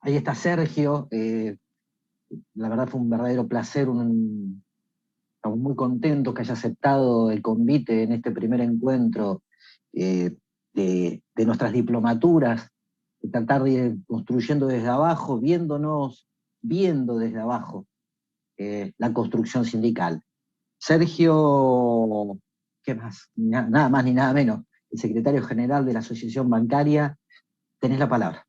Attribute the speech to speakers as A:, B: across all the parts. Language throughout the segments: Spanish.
A: Ahí está Sergio. La verdad fue un verdadero placer, estamos muy contentos que haya aceptado el convite en este primer encuentro de nuestras diplomaturas, de tratar de ir construyendo desde abajo, viendo desde abajo la construcción sindical. Sergio, ¿qué más? Nada más ni nada menos, el secretario general de la Asociación Bancaria, tenés la palabra.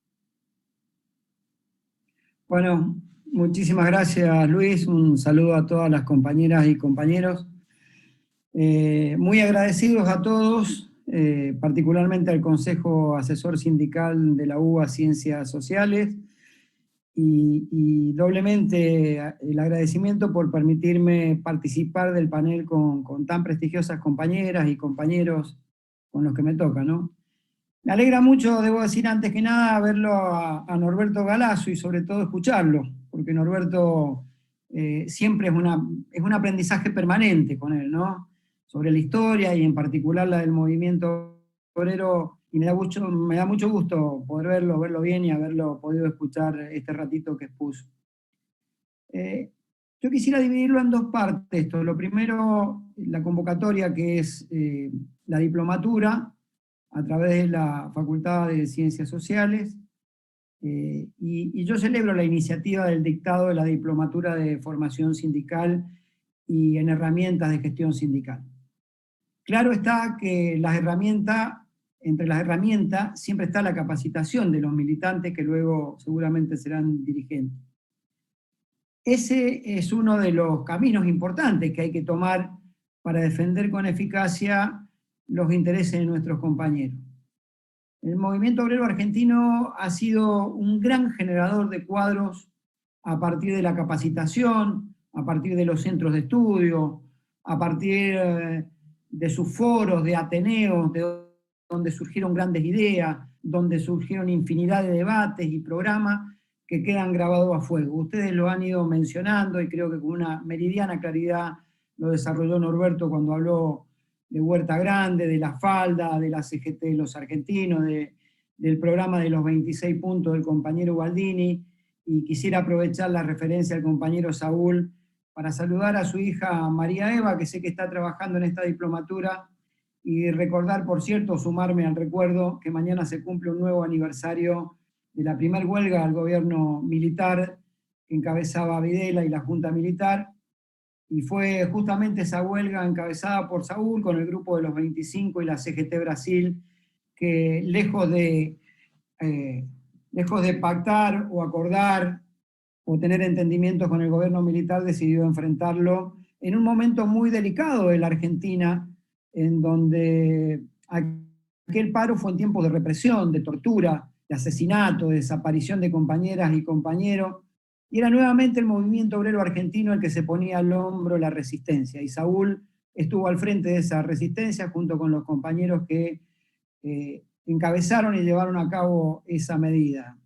B: Bueno, muchísimas gracias, Luis. Un saludo a todas las compañeras y compañeros. Muy agradecidos a todos, particularmente al Consejo Asesor Sindical de la UBA Ciencias Sociales, y doblemente el agradecimiento por permitirme participar del panel con tan prestigiosas compañeras y compañeros con los que me toca, ¿no? Me alegra mucho, debo decir antes que nada, verlo a Norberto Galazo y sobre todo escucharlo, porque Norberto siempre es un aprendizaje permanente con él, ¿no? Sobre la historia y en particular la del movimiento obrero, y me da mucho gusto poder verlo bien y haberlo podido escuchar este ratito que expuso. Yo quisiera dividirlo en dos partes esto. Lo primero, la convocatoria, que es la diplomatura, a través de la Facultad de Ciencias Sociales, y yo celebro la iniciativa del dictado de la Diplomatura de Formación Sindical y en Herramientas de Gestión Sindical. Claro está que entre las herramientas siempre está la capacitación de los militantes que luego seguramente serán dirigentes. Ese es uno de los caminos importantes que hay que tomar para defender con eficacia los intereses de nuestros compañeros. El movimiento obrero argentino ha sido un gran generador de cuadros a partir de la capacitación, a partir de los centros de estudio, a partir de sus foros, de ateneos, donde surgieron grandes ideas, donde surgieron infinidad de debates y programas que quedan grabados a fuego. Ustedes lo han ido mencionando y creo que con una meridiana claridad lo desarrolló Norberto cuando habló de Huerta Grande, de la falda, de la CGT de los argentinos, del programa de los 26 puntos del compañero Baldini, y quisiera aprovechar la referencia al compañero Saúl para saludar a su hija María Eva, que sé que está trabajando en esta diplomatura, y recordar, por cierto, sumarme al recuerdo que mañana se cumple un nuevo aniversario de la primer huelga al gobierno militar que encabezaba Videla y la Junta Militar, y fue justamente esa huelga encabezada por Saúl con el grupo de los 25 y la CGT Brasil, que lejos de pactar o acordar o tener entendimientos con el gobierno militar, decidió enfrentarlo en un momento muy delicado de la Argentina, en donde aquel paro fue en tiempos de represión, de tortura, de asesinato, de desaparición de compañeras y compañeros, y era nuevamente el movimiento obrero argentino el que se ponía al hombro la resistencia, y Saúl estuvo al frente de esa resistencia junto con los compañeros que encabezaron y llevaron a cabo esa medida.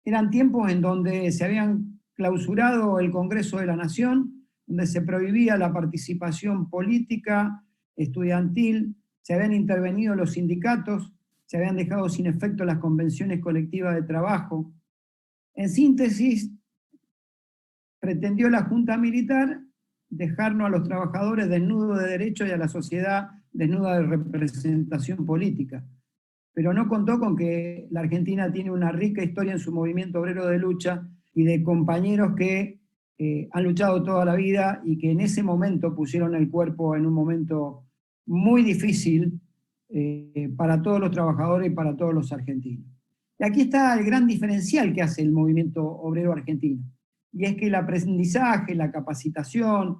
B: Eran tiempos en donde se habían clausurado el Congreso de la Nación, donde se prohibía la participación política, estudiantil, se habían intervenido los sindicatos, se habían dejado sin efecto las convenciones colectivas de trabajo. En síntesis, pretendió la Junta Militar dejarnos a los trabajadores desnudos de derechos y a la sociedad desnuda de representación política. Pero no contó con que la Argentina tiene una rica historia en su movimiento obrero de lucha y de compañeros que han luchado toda la vida y que en ese momento pusieron el cuerpo en un momento muy difícil para todos los trabajadores y para todos los argentinos. Y aquí está el gran diferencial que hace el movimiento obrero argentino, y es que el aprendizaje, la capacitación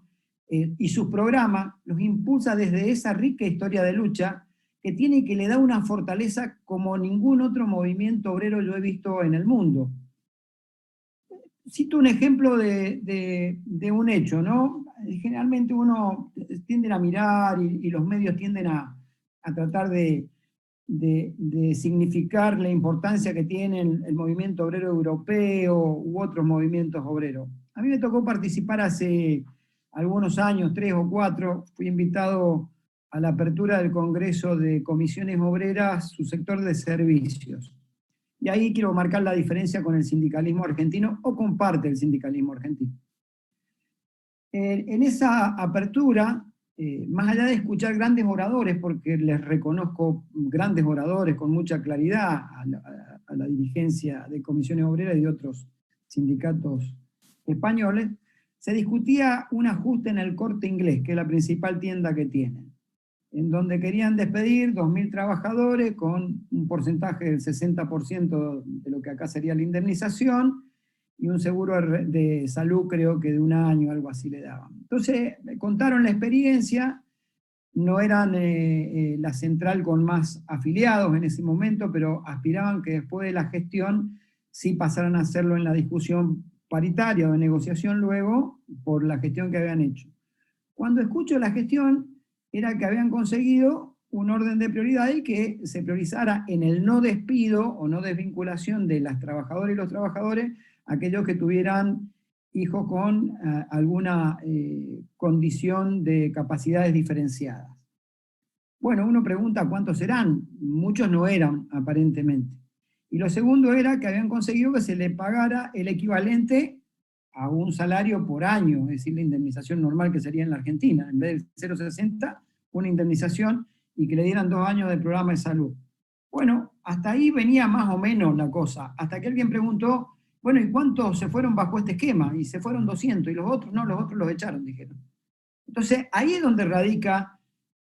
B: y sus programas los impulsa desde esa rica historia de lucha que tiene y que le da una fortaleza como ningún otro movimiento obrero yo he visto en el mundo. Cito un ejemplo de un hecho, ¿no? Generalmente uno tiende a mirar y los medios tienden a tratar de significar la importancia que tiene el movimiento obrero europeo u otros movimientos obreros. A mí me tocó participar hace algunos años, 3 o 4, fui invitado a la apertura del Congreso de Comisiones Obreras, su sector de servicios. Y ahí quiero marcar la diferencia con el sindicalismo argentino, o con parte del sindicalismo argentino. En esa apertura, más allá de escuchar grandes oradores, porque les reconozco grandes oradores con mucha claridad a la dirigencia de Comisiones Obreras y de otros sindicatos españoles, se discutía un ajuste en el Corte Inglés, que es la principal tienda que tienen, en donde querían despedir 2.000 trabajadores con un porcentaje del 60% de lo que acá sería la indemnización, y un seguro de salud creo que de 1 año, algo así le daban. Entonces me contaron la experiencia, no eran la central con más afiliados en ese momento, pero aspiraban que después de la gestión sí pasaran a hacerlo en la discusión paritaria o de negociación luego por la gestión que habían hecho. Cuando escucho la gestión, era que habían conseguido un orden de prioridad y que se priorizara en el no despido o no desvinculación de las trabajadoras y los trabajadores aquellos que tuvieran hijos con alguna condición de capacidades diferenciadas. Bueno, uno pregunta cuántos serán, muchos no eran aparentemente. Y lo segundo era que habían conseguido que se le pagara el equivalente a un salario por año, es decir, la indemnización normal que sería en la Argentina, en vez del 0,60, una indemnización y que le dieran 2 años de programa de salud. Bueno, hasta ahí venía más o menos la cosa, hasta que alguien preguntó, bueno, ¿y cuántos se fueron bajo este esquema? Y se fueron 200, y los otros no, los otros los echaron, dijeron. Entonces, ahí es donde radica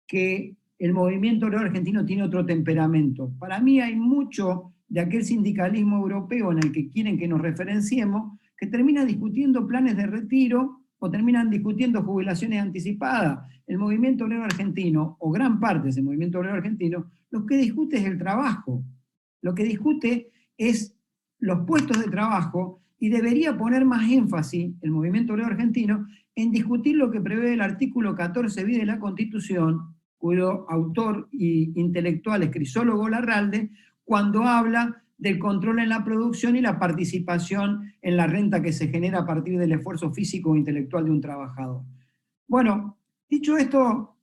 B: que el movimiento obrero argentino tiene otro temperamento. Para mí hay mucho de aquel sindicalismo europeo en el que quieren que nos referenciemos, que termina discutiendo planes de retiro o terminan discutiendo jubilaciones anticipadas. El movimiento obrero argentino, o gran parte de ese movimiento obrero argentino, lo que discute es el trabajo. Lo que discute es los puestos de trabajo, y debería poner más énfasis el movimiento obrero argentino en discutir lo que prevé el artículo 14 bis de la Constitución, cuyo autor y intelectual es Crisólogo Larralde, cuando habla del control en la producción y la participación en la renta que se genera a partir del esfuerzo físico o intelectual de un trabajador. Bueno, dicho esto,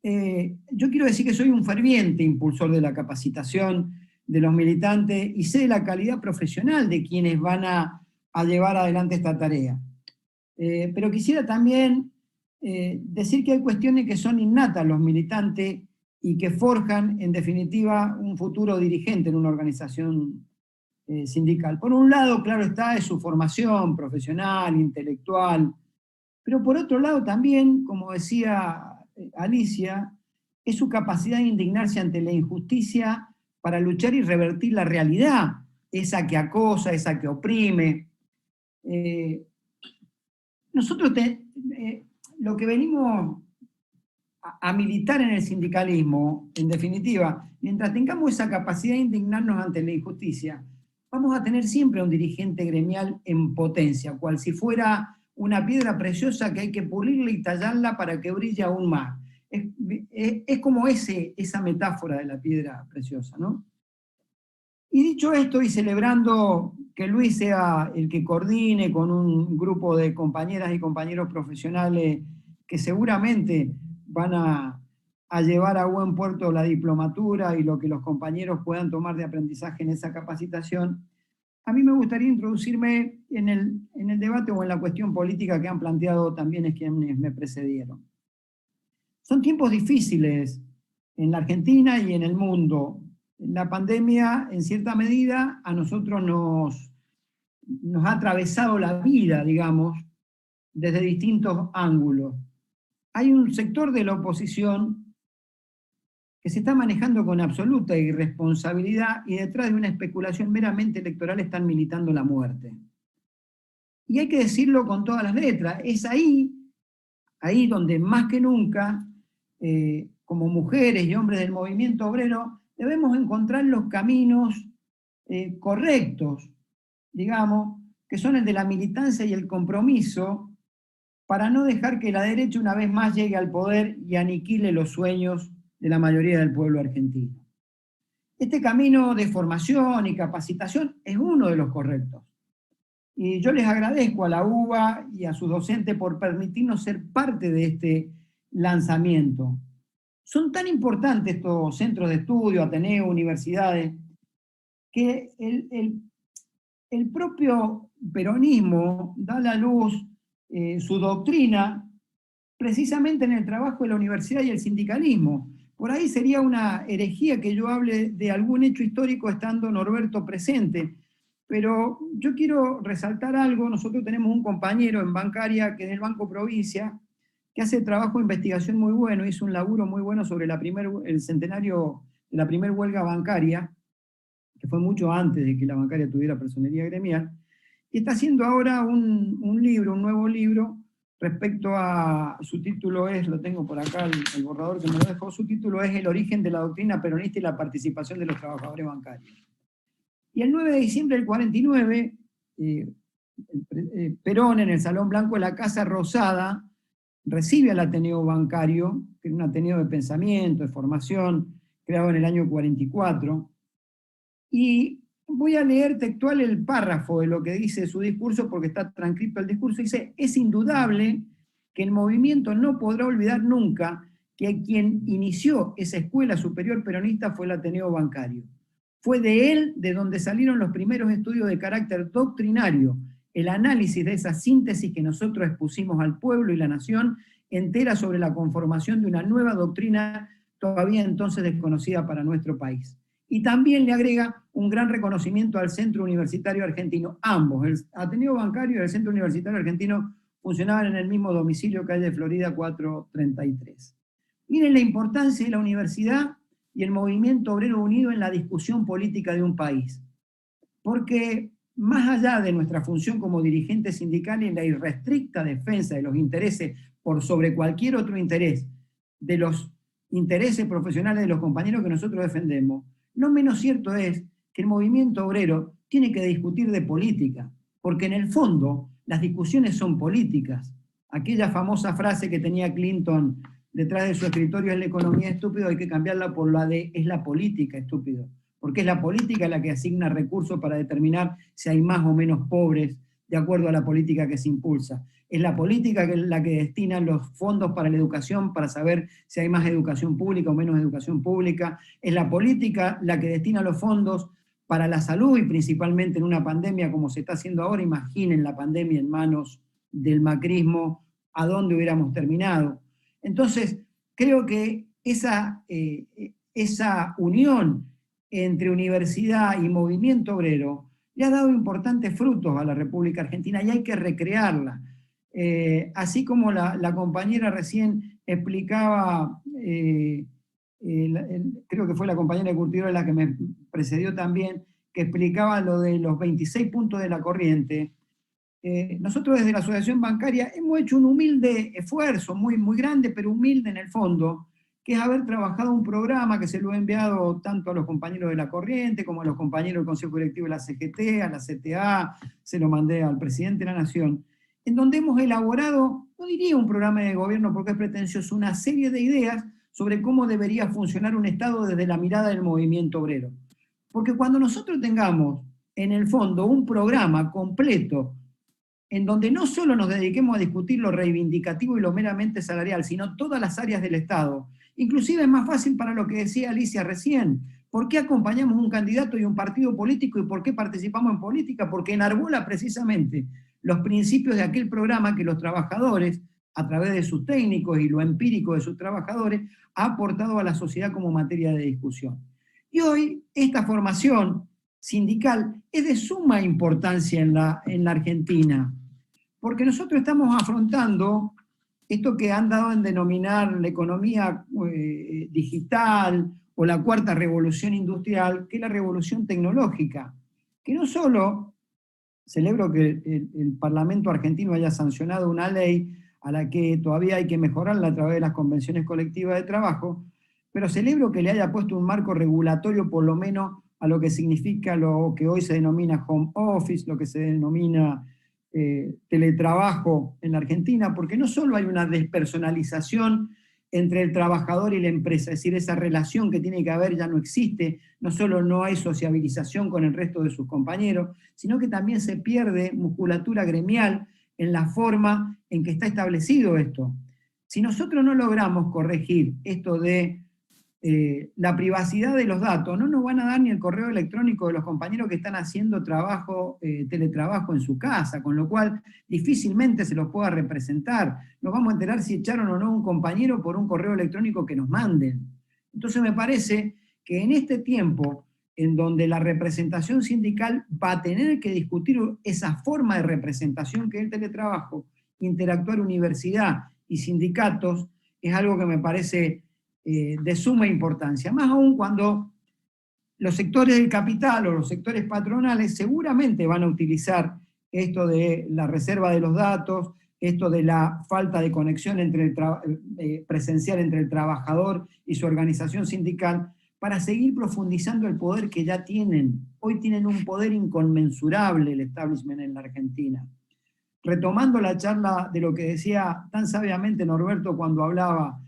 B: yo quiero decir que soy un ferviente impulsor de la capacitación de los militantes y sé de la calidad profesional de quienes van a llevar adelante esta tarea. Pero quisiera también decir que hay cuestiones que son innatas a los militantes y que forjan, en definitiva, un futuro dirigente en una organización sindical. Por un lado, claro está, es su formación profesional, intelectual, pero por otro lado también, como decía Alicia, es su capacidad de indignarse ante la injusticia para luchar y revertir la realidad, esa que acosa, esa que oprime. Nosotros lo que venimos a militar en el sindicalismo, en definitiva, mientras tengamos esa capacidad de indignarnos ante la injusticia, vamos a tener siempre un dirigente gremial en potencia, cual si fuera una piedra preciosa que hay que pulirla y tallarla para que brille aún más. Es como esa metáfora de la piedra preciosa, ¿no? Y dicho esto, y celebrando que Luis sea el que coordine con un grupo de compañeras y compañeros profesionales que seguramente van a llevar a buen puerto la diplomatura y lo que los compañeros puedan tomar de aprendizaje en esa capacitación, a mí me gustaría introducirme en el debate o en la cuestión política que han planteado también quienes me precedieron. Son tiempos difíciles en la Argentina y en el mundo. La pandemia, en cierta medida, a nosotros nos ha atravesado la vida, digamos, desde distintos ángulos. Hay un sector de la oposición que se está manejando con absoluta irresponsabilidad y detrás de una especulación meramente electoral están militando la muerte. Y hay que decirlo con todas las letras, es ahí donde más que nunca, como mujeres y hombres del movimiento obrero, debemos encontrar los caminos correctos, digamos, que son el de la militancia y el compromiso, para no dejar que la derecha una vez más llegue al poder y aniquile los sueños de la mayoría del pueblo argentino. Este camino de formación y capacitación es uno de los correctos. Y yo les agradezco a la UBA y a sus docentes por permitirnos ser parte de este lanzamiento. Son tan importantes estos centros de estudio, ateneos, universidades, que el propio peronismo da a la luz su doctrina precisamente en el trabajo de la universidad y el sindicalismo. Por ahí sería una herejía que yo hable de algún hecho histórico estando Norberto presente, pero yo quiero resaltar algo. Nosotros tenemos un compañero en bancaria que es del Banco Provincia, que hace trabajo de investigación muy bueno, hizo un laburo muy bueno sobre el centenario de la primera huelga bancaria, que fue mucho antes de que la bancaria tuviera personería gremial, y está haciendo ahora un nuevo libro, respecto a, su título es, lo tengo por acá, el borrador que me lo dejó, su título es El origen de la doctrina peronista y la participación de los trabajadores bancarios. Y el 9 de diciembre del 49, Perón, en el Salón Blanco de la Casa Rosada, recibe al Ateneo Bancario, que era un ateneo de pensamiento, de formación, creado en el año 44, y voy a leer textual el párrafo de lo que dice su discurso, porque está transcrito el discurso. Dice: es indudable que el movimiento no podrá olvidar nunca que quien inició esa escuela superior peronista fue el Ateneo Bancario. Fue de él de donde salieron los primeros estudios de carácter doctrinario, el análisis de esa síntesis que nosotros expusimos al pueblo y la nación entera sobre la conformación de una nueva doctrina todavía entonces desconocida para nuestro país. Y también le agrega un gran reconocimiento al Centro Universitario Argentino. Ambos, el Ateneo Bancario y el Centro Universitario Argentino, funcionaban en el mismo domicilio, calle Florida 433. Miren la importancia de la universidad y el movimiento obrero unido en la discusión política de un país. Porque más allá de nuestra función como dirigentes sindicales y la irrestricta defensa de los intereses por sobre cualquier otro interés, de los intereses profesionales de los compañeros que nosotros defendemos, no menos cierto es que el movimiento obrero tiene que discutir de política, porque en el fondo las discusiones son políticas. Aquella famosa frase que tenía Clinton detrás de su escritorio, es la economía estúpido, hay que cambiarla por la de es la política estúpido, porque es la política la que asigna recursos para determinar si hay más o menos pobres de acuerdo a la política que se impulsa. Es la política la que destina los fondos para la educación para saber si hay más educación pública o menos educación pública. Es la política la que destina los fondos para la salud, y principalmente en una pandemia como se está haciendo ahora. Imaginen la pandemia en manos del macrismo, a dónde hubiéramos terminado. Entonces, creo que esa unión entre universidad y movimiento obrero le ha dado importantes frutos a la República Argentina y hay que recrearla. Así como la compañera recién explicaba, creo que fue la compañera de Curtidora la que me precedió también, que explicaba lo de los 26 puntos de la corriente. Nosotros desde la Asociación Bancaria hemos hecho un humilde esfuerzo, muy, muy grande, pero humilde en el fondo, que es haber trabajado un programa que se lo he enviado tanto a los compañeros de la Corriente como a los compañeros del Consejo Directivo de la CGT, a la CTA, se lo mandé al presidente de la Nación, en donde hemos elaborado, no diría un programa de gobierno porque es pretencioso, una serie de ideas sobre cómo debería funcionar un Estado desde la mirada del movimiento obrero. Porque cuando nosotros tengamos, en el fondo, un programa completo en donde no solo nos dediquemos a discutir lo reivindicativo y lo meramente salarial, sino todas las áreas del Estado, inclusive es más fácil para lo que decía Alicia recién. ¿Por qué acompañamos un candidato y un partido político y por qué participamos en política? Porque enarbola precisamente los principios de aquel programa que los trabajadores, a través de sus técnicos y lo empírico de sus trabajadores, ha aportado a la sociedad como materia de discusión. Y hoy esta formación sindical es de suma importancia en la Argentina, porque nosotros estamos afrontando esto que han dado en denominar la economía digital o la cuarta revolución industrial, que es la revolución tecnológica, que no solo celebro que el Parlamento argentino haya sancionado una ley a la que todavía hay que mejorarla a través de las convenciones colectivas de trabajo, pero celebro que le haya puesto un marco regulatorio por lo menos a lo que significa lo que hoy se denomina home office, lo que se denomina teletrabajo en la Argentina, porque no solo hay una despersonalización entre el trabajador y la empresa, es decir, esa relación que tiene que haber ya no existe, no solo no hay sociabilización con el resto de sus compañeros, sino que también se pierde musculatura gremial en la forma en que está establecido esto. Si nosotros no logramos corregir esto de la privacidad de los datos. No nos van a dar ni el correo electrónico de los compañeros que están haciendo trabajo, teletrabajo en su casa, con lo cual difícilmente se los pueda representar. Nos vamos a enterar si echaron o no un compañero por un correo electrónico que nos manden. Entonces me parece que en este tiempo, en donde la representación sindical va a tener que discutir esa forma de representación que es el teletrabajo, interactuar universidad y sindicatos, es algo que me parece de suma importancia, más aún cuando los sectores del capital o los sectores patronales seguramente van a utilizar esto de la reserva de los datos, esto de la falta de conexión entre presencial entre el trabajador y su organización sindical, para seguir profundizando el poder que ya tienen. Hoy tienen un poder inconmensurable el establishment en la Argentina. Retomando la charla de lo que decía tan sabiamente Norberto cuando hablaba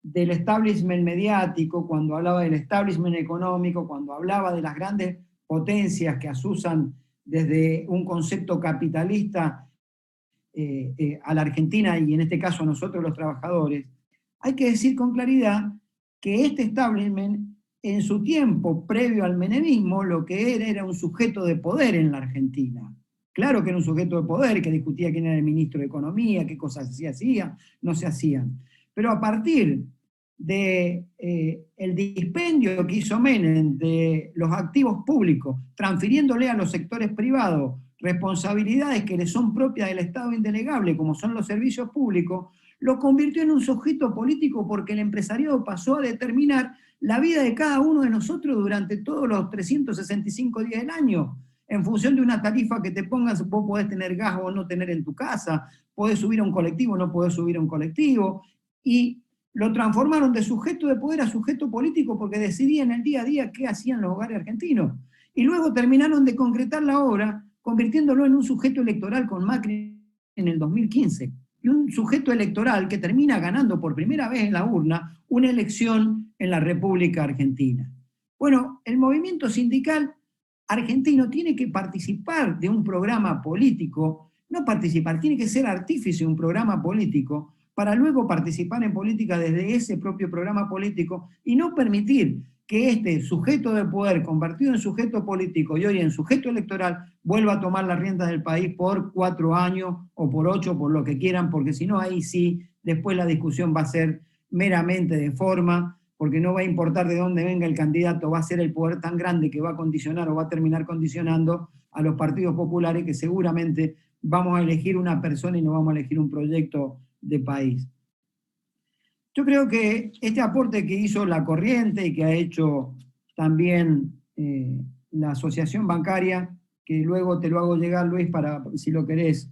B: del establishment mediático, cuando hablaba del establishment económico, cuando hablaba de las grandes potencias que asusan desde un concepto capitalista a la Argentina y en este caso a nosotros los trabajadores, hay que decir con claridad que este establishment en su tiempo previo al menemismo lo que era un sujeto de poder en la Argentina. Claro que era un sujeto de poder que discutía quién era el ministro de Economía, qué cosas se hacían, no se hacían. Pero a partir de el dispendio que hizo Menem de los activos públicos, transfiriéndole a los sectores privados responsabilidades que le son propias del Estado indelegable, como son los servicios públicos, lo convirtió en un sujeto político porque el empresariado pasó a determinar la vida de cada uno de nosotros durante todos los 365 días del año, en función de una tarifa que te pongas. Vos podés tener gas o no tener en tu casa, podés subir a un colectivo o no podés subir a un colectivo, y lo transformaron de sujeto de poder a sujeto político porque decidían el día a día qué hacían los hogares argentinos. Y luego terminaron de concretar la obra, convirtiéndolo en un sujeto electoral con Macri en el 2015. Y un sujeto electoral que termina ganando por primera vez en la urna una elección en la República Argentina. Bueno, el movimiento sindical argentino tiene que participar de un programa político, no participar, tiene que ser artífice de un programa político, para luego participar en política desde ese propio programa político y no permitir que este sujeto de poder convertido en sujeto político y hoy en sujeto electoral vuelva a tomar las riendas del país por 4 años o por 8, por lo que quieran, porque si no ahí sí, después la discusión va a ser meramente de forma, porque no va a importar de dónde venga el candidato, va a ser el poder tan grande que va a condicionar o va a terminar condicionando a los partidos populares que seguramente vamos a elegir una persona y no vamos a elegir un proyecto de país. Yo creo que este aporte que hizo la Corriente y que ha hecho también la Asociación Bancaria, que luego te lo hago llegar, Luis, para si lo querés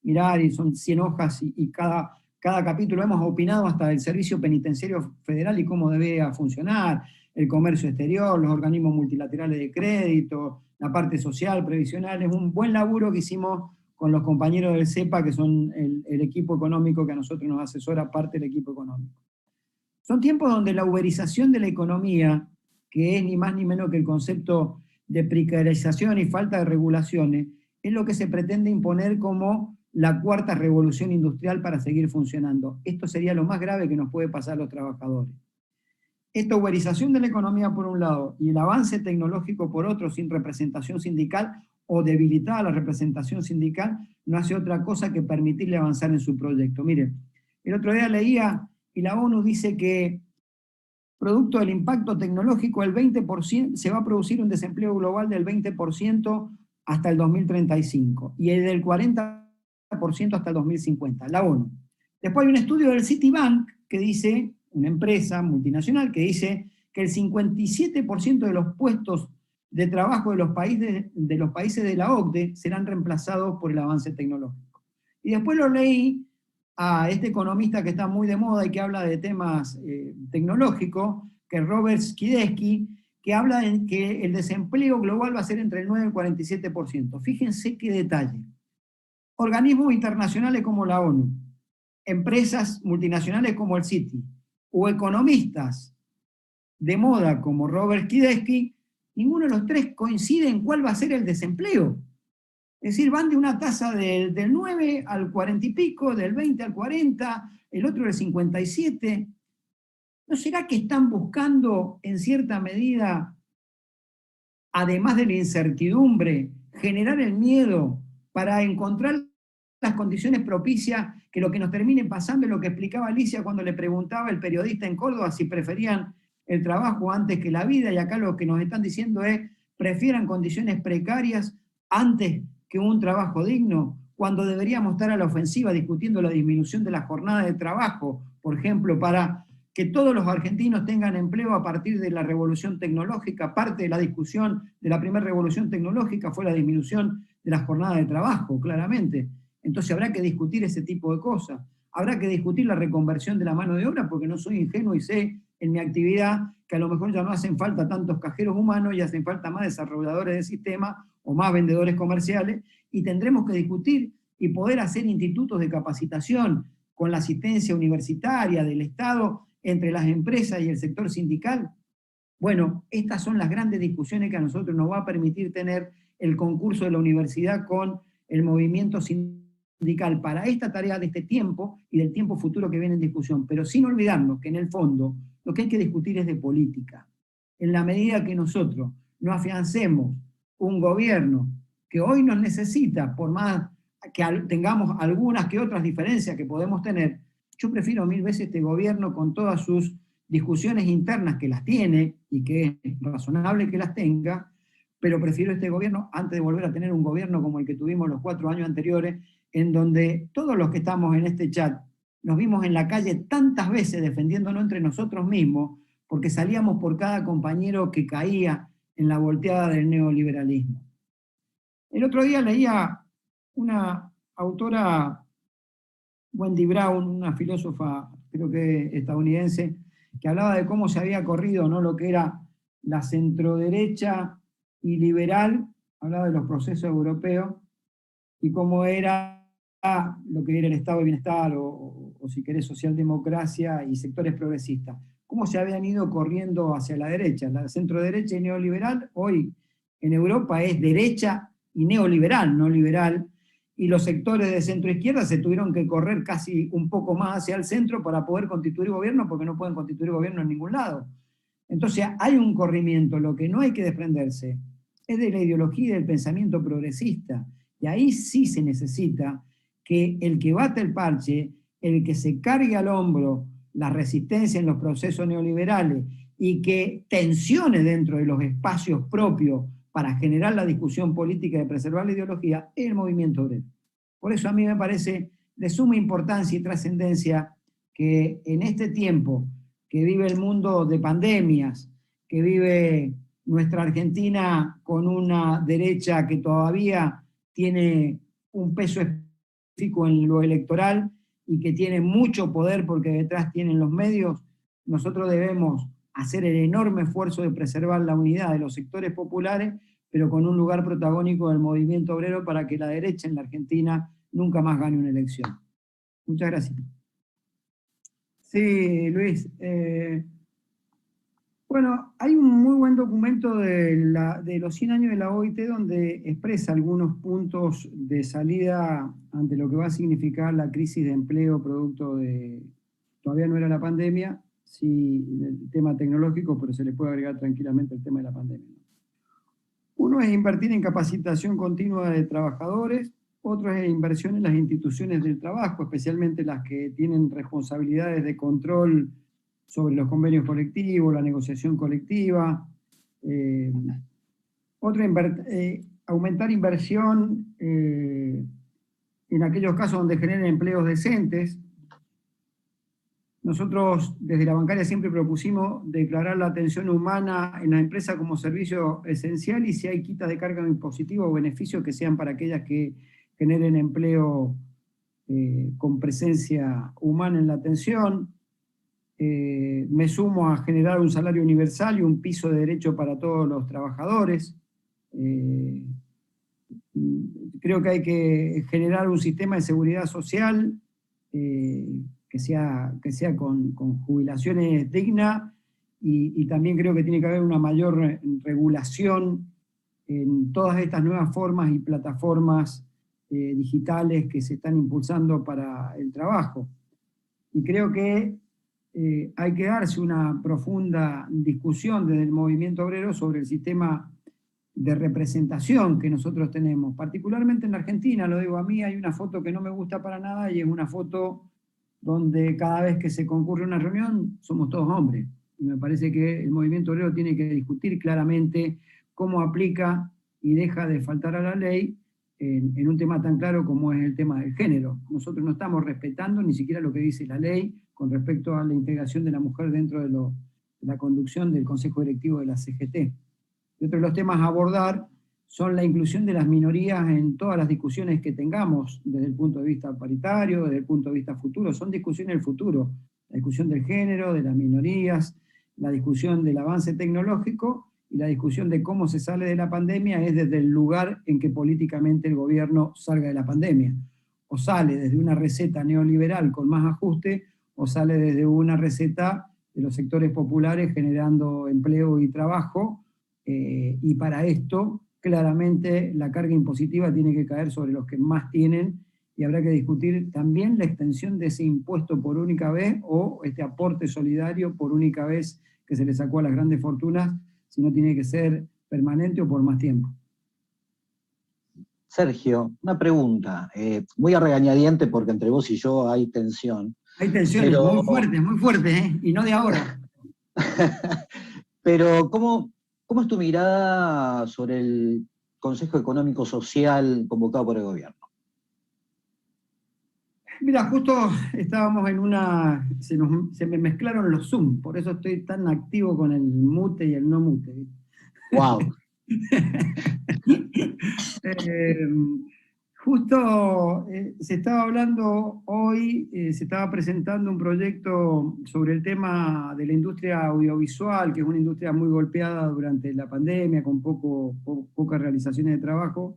B: mirar, y son 100 hojas y cada capítulo hemos opinado hasta el Servicio Penitenciario Federal y cómo debe funcionar, el comercio exterior, los organismos multilaterales de crédito, la parte social, previsional. Es un buen laburo que hicimos con los compañeros del CEPA, que son el equipo económico que a nosotros nos asesora, parte del equipo económico. Son tiempos donde la uberización de la economía, que es ni más ni menos que el concepto de precarización y falta de regulaciones, es lo que se pretende imponer como la cuarta revolución industrial para seguir funcionando. Esto sería lo más grave que nos puede pasar a los trabajadores. Esta uberización de la economía por un lado y el avance tecnológico por otro, sin representación sindical o debilitada la representación sindical, no hace otra cosa que permitirle avanzar en su proyecto. Miren, el otro día leía y la ONU dice que producto del impacto tecnológico, el 20%, se va a producir un desempleo global del 20% hasta el 2035 y el del 40% hasta el 2050, la ONU. Después hay un estudio del Citibank que dice, una empresa multinacional, que dice que el 57% de los puestos de trabajo de los países de la OCDE serán reemplazados por el avance tecnológico. Y después lo leí a este economista que está muy de moda y que habla de temas tecnológicos, que es Robert Skidesky, que habla de que el desempleo global va a ser entre el 9 y el 47%. Fíjense qué detalle. Organismos internacionales como la ONU, empresas multinacionales como el Citi, o economistas de moda como Robert Skidesky, ninguno de los tres coincide en cuál va a ser el desempleo. Es decir, van de una tasa del 9 al 40 y pico, del 20 al 40, el otro del 57. ¿No será que están buscando, en cierta medida, además de la incertidumbre, generar el miedo para encontrar las condiciones propicias que lo que nos termine pasando es lo que explicaba Alicia cuando le preguntaba el periodista en Córdoba si preferían el trabajo antes que la vida, y acá lo que nos están diciendo es prefieran condiciones precarias antes que un trabajo digno, cuando deberíamos estar a la ofensiva discutiendo la disminución de la jornada de trabajo, por ejemplo, para que todos los argentinos tengan empleo a partir de la revolución tecnológica. Parte de la discusión de la primera revolución tecnológica fue la disminución de la jornada de trabajo, claramente. Entonces habrá que discutir ese tipo de cosas. Habrá que discutir la reconversión de la mano de obra, porque no soy ingenuo y sé en mi actividad que a lo mejor ya no hacen falta tantos cajeros humanos y hacen falta más desarrolladores de sistemas o más vendedores comerciales, y tendremos que discutir y poder hacer institutos de capacitación con la asistencia universitaria del Estado entre las empresas y el sector sindical. Bueno, estas son las grandes discusiones que a nosotros nos va a permitir tener el concurso de la universidad con el movimiento sindical para esta tarea de este tiempo y del tiempo futuro que viene en discusión, pero sin olvidarnos que en el fondo lo que hay que discutir es de política. En la medida que nosotros no afiancemos un gobierno que hoy nos necesita, por más que tengamos algunas que otras diferencias que podemos tener, yo prefiero 1000 veces este gobierno con todas sus discusiones internas que las tiene y que es razonable que las tenga, pero prefiero este gobierno antes de volver a tener un gobierno como el que tuvimos los 4 años anteriores, en donde todos los que estamos en este chat nos vimos en la calle tantas veces defendiéndonos entre nosotros mismos, porque salíamos por cada compañero que caía en la volteada del neoliberalismo. El otro día leía una autora, Wendy Brown, una filósofa, creo que estadounidense, que hablaba de cómo se había corrido, ¿no?, lo que era la centroderecha y liberal, hablaba de los procesos europeos, y cómo era lo que era el estado de bienestar, o si querés, socialdemocracia y sectores progresistas. Cómo se habían ido corriendo hacia la derecha. La centroderecha y neoliberal, hoy en Europa es derecha y neoliberal, no liberal, y los sectores de centro-izquierda se tuvieron que correr casi un poco más hacia el centro para poder constituir gobierno, porque no pueden constituir gobierno en ningún lado. Entonces hay un corrimiento, lo que no hay que desprenderse es de la ideología y del pensamiento progresista, y ahí sí se necesita que el que bate el parche, el que se cargue al hombro la resistencia en los procesos neoliberales y que tensione dentro de los espacios propios para generar la discusión política de preservar la ideología, es el movimiento obrero. Por eso a mí me parece de suma importancia y trascendencia que en este tiempo que vive el mundo de pandemias, que vive nuestra Argentina con una derecha que todavía tiene un peso específico en lo electoral y que tiene mucho poder porque detrás tienen los medios, nosotros debemos hacer el enorme esfuerzo de preservar la unidad de los sectores populares, pero con un lugar protagónico del movimiento obrero para que la derecha en la Argentina nunca más gane una elección. Muchas gracias. Sí, Luis. Bueno, hay un muy buen documento de los 100 años de la OIT donde expresa algunos puntos de salida ante lo que va a significar la crisis de empleo producto de, todavía no era la pandemia, sí el tema tecnológico, pero se le puede agregar tranquilamente el tema de la pandemia. Uno es invertir en capacitación continua de trabajadores, otro es inversión en las instituciones del trabajo, especialmente las que tienen responsabilidades de control sobre los convenios colectivos, la negociación colectiva. Otro, aumentar inversión en aquellos casos donde generen empleos decentes. Nosotros desde la bancaria siempre propusimos declarar la atención humana en la empresa como servicio esencial, y si hay quitas de carga impositiva o beneficios que sean para aquellas que generen empleo con presencia humana en la atención. Me sumo a generar un salario universal y un piso de derecho para todos los trabajadores. Creo que hay que generar un sistema de seguridad social que sea con jubilaciones dignas, y también creo que tiene que haber una mayor regulación en todas estas nuevas formas y plataformas digitales que se están impulsando para el trabajo. Y creo que hay que darse una profunda discusión desde el movimiento obrero sobre el sistema de representación que nosotros tenemos, particularmente en la Argentina. Lo digo, a mí hay una foto que no me gusta para nada, y es una foto donde cada vez que se concurre a una reunión somos todos hombres. Y me parece que el movimiento obrero tiene que discutir claramente cómo aplica y deja de faltar a la ley en un tema tan claro como es el tema del género. Nosotros no estamos respetando ni siquiera lo que dice la ley con respecto a la integración de la mujer dentro de la conducción del Consejo Directivo de la CGT. Y otro de los temas a abordar son la inclusión de las minorías en todas las discusiones que tengamos, desde el punto de vista paritario, desde el punto de vista futuro. Son discusiones del futuro, la discusión del género, de las minorías, la discusión del avance tecnológico, y la discusión de cómo se sale de la pandemia es desde el lugar en que políticamente el gobierno salga de la pandemia. O sale desde una receta neoliberal con más ajuste, o sale desde una receta de los sectores populares generando empleo y trabajo, y para esto claramente la carga impositiva tiene que caer sobre los que más tienen, y habrá que discutir también la extensión de ese impuesto por única vez, o este aporte solidario por única vez que se le sacó a las grandes fortunas, si no tiene que ser permanente o por más tiempo.
A: Sergio, una pregunta, muy a regañadiente porque entre vos y yo hay tensión.
B: Hay tensiones
A: pero...
B: muy fuertes, y no de ahora.
A: Pero, ¿cómo es tu mirada sobre el Consejo Económico Social convocado por el gobierno?
B: Mira, justo estábamos en una... Se me mezclaron los Zoom, por eso estoy tan activo con el mute y el no mute.
A: ¡Wow!
B: Justo se estaba hablando hoy, se estaba presentando un proyecto sobre el tema de la industria audiovisual, que es una industria muy golpeada durante la pandemia, con pocas realizaciones de trabajo.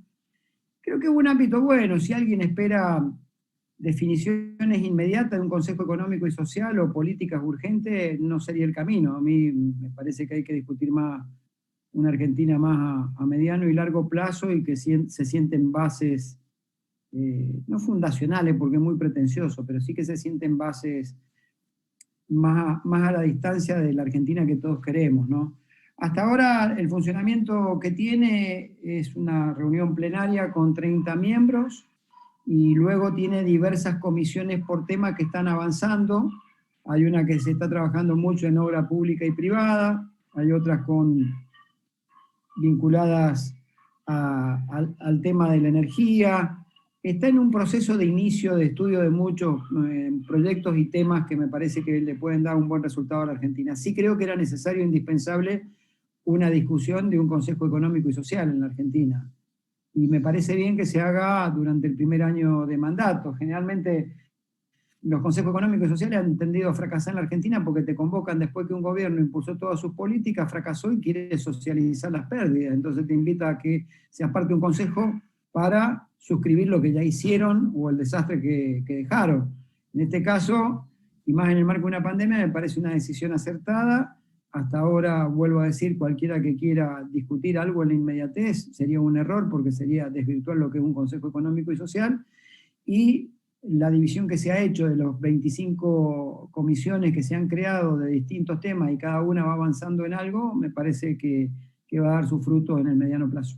B: Creo que es un ámbito bueno. Si alguien espera definiciones inmediatas de un Consejo Económico y Social o políticas urgentes, no sería el camino. A mí me parece que hay que discutir más una Argentina más a mediano y largo plazo, y que se sienten bases, no fundacionales porque es muy pretencioso, pero sí que se sienten bases más a la distancia de la Argentina que todos queremos, ¿no? Hasta ahora el funcionamiento que tiene es una reunión plenaria con 30 miembros, y luego tiene diversas comisiones por tema que están avanzando. Hay una que se está trabajando mucho en obra pública y privada, hay otras vinculadas al tema de la energía. Está en un proceso de inicio de estudio de muchos proyectos y temas que me parece que le pueden dar un buen resultado a la Argentina. Sí creo que era necesario e indispensable una discusión de un Consejo Económico y Social en la Argentina. Y me parece bien que se haga durante el primer año de mandato. Generalmente los consejos económicos y sociales han tendido a fracasar en la Argentina porque te convocan después que un gobierno impulsó todas sus políticas, fracasó y quiere socializar las pérdidas. Entonces te invita a que seas parte de un consejo para suscribir lo que ya hicieron o el desastre que dejaron. En este caso, y más en el marco de una pandemia, me parece una decisión acertada. Hasta ahora, vuelvo a decir, cualquiera que quiera discutir algo en la inmediatez sería un error, porque sería desvirtuar lo que es un Consejo Económico y Social. Y la división que se ha hecho de los 25 comisiones que se han creado de distintos temas, y cada una va avanzando en algo, me parece que va a dar sus frutos en el mediano plazo.